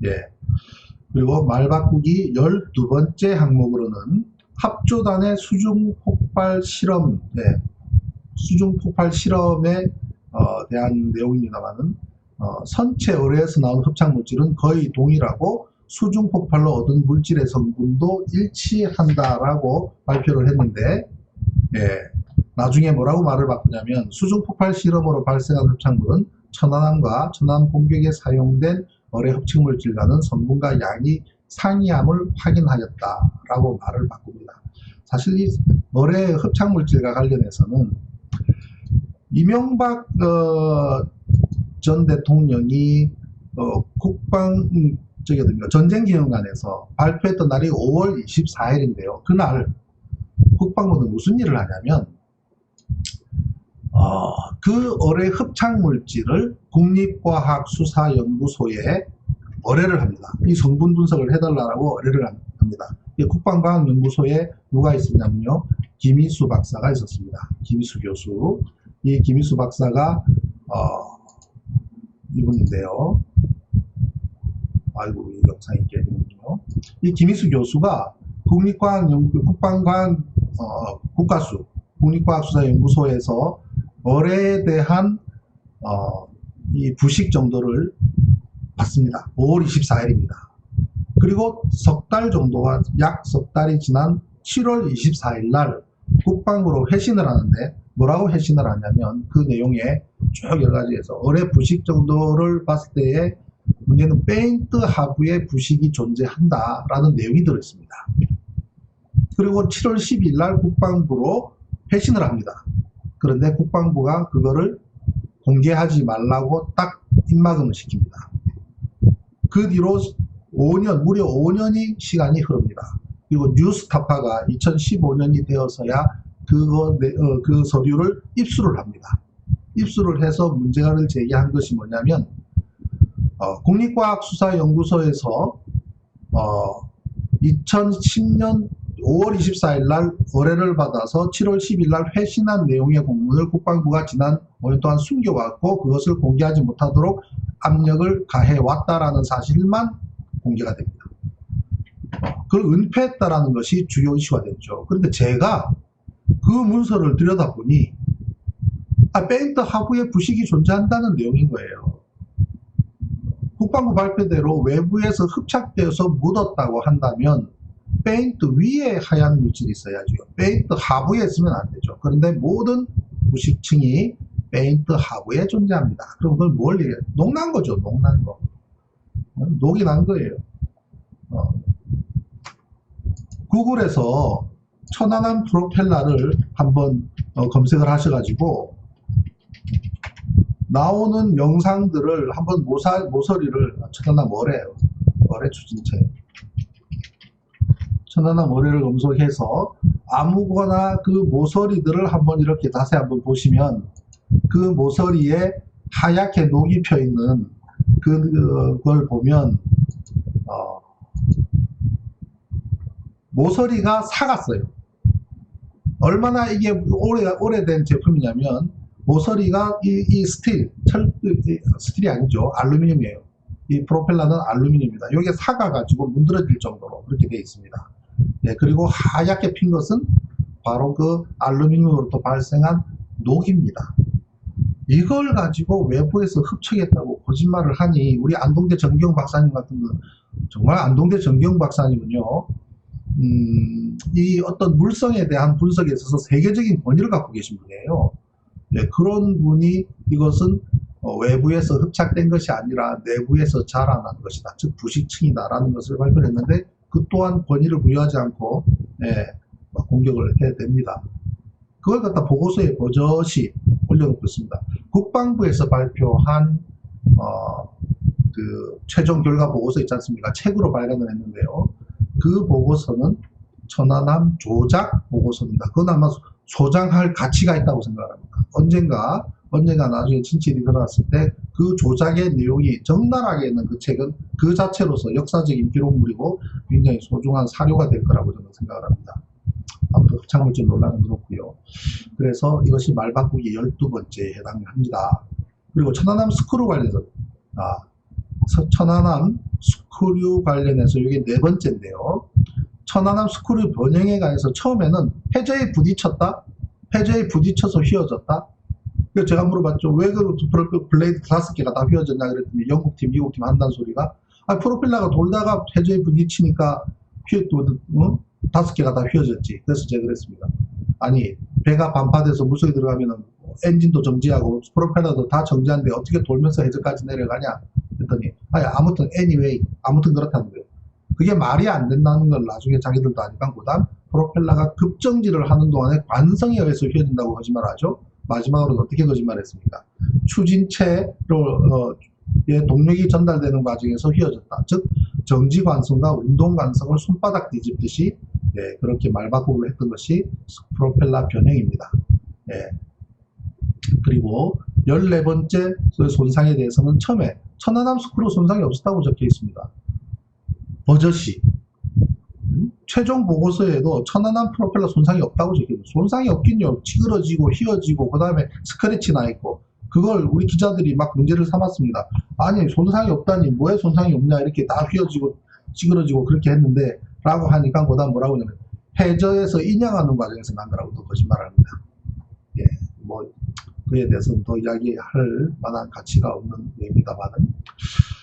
예. 그리고 말 바꾸기 12번째 항목으로는 합조단의 수중폭발 실험, 예. 수중폭발 실험에 대한 내용입니다만은 선체 어뢰에서 나온 흡착물질은 거의 동일하고 수중폭발로 얻은 물질의 성분도 일치한다라고 발표를 했는데, 예, 나중에 뭐라고 말을 바꾸냐면 수중폭발 실험으로 발생한 흡착물은 천안함과 천안함 공격에 사용된 어뢰 흡착물질과는 성분과 양이 상이함을 확인하였다라고 말을 바꿉니다. 사실 이 어뢰 흡착물질과 관련해서는 이명박 전 대통령이 전쟁기념관에서 발표했던 날이 5월 24일인데요. 그날 국방부는 무슨 일을 하냐면 그 어뢰 흡착물질을 국립과학수사연구소에 의뢰를 합니다. 이 성분 분석을 해달라고 의뢰를 합니다. 국방과학연구소에 누가 있었냐면요, 김희수 박사가 있었습니다. 김희수 교수. 이 김희수 박사가 이분인데요. 아이고, 이 영상이 깨지는군요. 이 김희수 교수가 국립과학수사연구소에서 어뢰에 대한 이 부식 정도를 받습니다. 5월 24일입니다. 그리고 석 달 정도가 약 석 달이 지난 7월 24일 날 국방부로 회신을 하는데, 뭐라고 회신을 하냐면 그 내용에 쭉 여러 가지에서 어뢰 부식 정도를 봤을 때에 문제는 페인트 하부에 부식이 존재한다라는 내용이 들어있습니다. 그리고 7월 10일 날 국방부로 회신을 합니다. 그런데 국방부가 그거를 공개하지 말라고 딱 입막음을 시킵니다. 그 뒤로 무려 5년이 시간이 흐릅니다. 그리고 뉴스타파가 2015년이 되어서야 그 서류를 입수를 합니다. 입수를 해서 문제를 제기한 것이 뭐냐면, 국립과학수사연구소에서 2010년 5월 24일 날 의뢰를 받아서 7월 10일 날 회신한 내용의 공문을 국방부가 지난 5년 동안 숨겨왔고 그것을 공개하지 못하도록 압력을 가해왔다라는 사실만 공개가 됩니다. 그걸 은폐했다라는 것이 주요 이슈가 됐죠. 그런데 제가 그 문서를 들여다보니 페인트 하부에 부식이 존재한다는 내용인 거예요. 국방부 발표대로 외부에서 흡착되어서 묻었다고 한다면 페인트 위에 하얀 물질이 있어야죠. 페인트 하부에 있으면 안 되죠. 그런데 모든 부식층이 페인트 하부에 존재합니다. 그럼 그걸 뭘 얘기해요? 녹난 거죠. 녹난 거. 녹이 난 거예요. 구글에서 천안함 프로펠러를 한번 검색을 하셔가지고 나오는 영상들을 한번 모서리를 천안함 어뢰 추진체 천안함 어뢰를 검색해서 아무거나 그 모서리들을 한번 이렇게 자세히 한번 보시면 그 모서리에 하얗게 녹이 펴 있는 그걸 보면 모서리가 삭았어요. 얼마나 이게 오래된 제품이냐면 모서리가 이 스틸이 아니죠. 알루미늄이에요. 이 프로펠러는 알루미늄입니다. 여기에 삭아가지고 문드러질 정도로 그렇게 되어 있습니다. 예, 그리고 하얗게 핀 것은 바로 그 알루미늄으로부터 발생한 녹입니다. 이걸 가지고 외부에서 흡착했다고 거짓말을 하니 우리 안동대 정경 박사님 같은 건 정말 안동대 정경 박사님은요, 이 어떤 물성에 대한 분석에 있어서 세계적인 권위를 갖고 계신 분이에요. 네, 그런 분이 이것은 외부에서 흡착된 것이 아니라 내부에서 자라난 것이다. 즉 부식층이다 라는 것을 발표했는데 그 또한 권위를 부여하지 않고 공격을 해야 됩니다. 그걸 갖다 보고서에 버젓이 올려놓고 있습니다. 국방부에서 발표한 그 최종 결과 보고서 있지 않습니까? 책으로 발간을 했는데요. 그 보고서는 천안함 조작 보고서입니다. 그건 아마 소장할 가치가 있다고 생각합니다. 언젠가 나중에 진실이 드러났을 때 그 조작의 내용이 적나라하게 있는 그 책은 그 자체로서 역사적인 기록물이고 굉장히 소중한 사료가 될 거라고 저는 생각을 합니다. 아무튼 흡착물질 논란은 그렇고요. 그래서 이것이 말 바꾸기 12번째에 해당합니다. 그리고 천안함 스크루 관련해서 천안함 스크류 관련해서 이게 네 번째인데요. 천안함 스크류 변형에 관해서 처음에는 해저에 부딪혔다? 해저에 부딪혀서 휘어졌다? 그래서 제가 물어봤죠. 왜 그 블레이드 5개가 다 휘어졌냐 그랬더니 영국팀, 미국팀 한다는 소리가 프로펠러가 돌다가 해저에 부딪히니까 5개가 다 휘어졌지. 그래서 제가 그랬습니다. 아니 배가 반파돼서 물속에 들어가면은 엔진도 정지하고 프로펠러도 다 정지하는데 어떻게 돌면서 해저까지 내려가냐 했더니 아무튼 anyway 아무튼 그렇다는 거예요. 그게 말이 안 된다는 걸 나중에 자기들도 아니까 그다음 프로펠러가 급정지를 하는 동안에 관성에 의해서 휘어진다고 거짓말하죠. 마지막으로 어떻게 거짓말했습니까? 추진체로 동력이 전달되는 과정에서 휘어졌다. 즉 정지 관성과 운동 관성을 손바닥 뒤집듯이 그렇게 말바꾸기로 했던 것이 프로펠러 변형입니다. 그리고 14번째 손상에 대해서는 처음에 천안함 스크류 손상이 없었다고 적혀 있습니다. 버젓이 최종 보고서에도 천안함 프로펠러 손상이 없다고 적혀 있습니다. 손상이 없긴요. 찌그러지고 휘어지고 그 다음에 스크래치 나 있고 그걸 우리 기자들이 막 문제를 삼았습니다. 아니 손상이 없다니 뭐에 손상이 없냐 이렇게 다 휘어지고 찌그러지고 그렇게 했는데 라고 하니까 그 다음 뭐라고 하냐면 해저에서 인양하는 과정에서 난 거라고 또 거짓말합니다. 뭐 그에 대해서는 더 이야기할 만한 가치가 없는 얘기입니다만은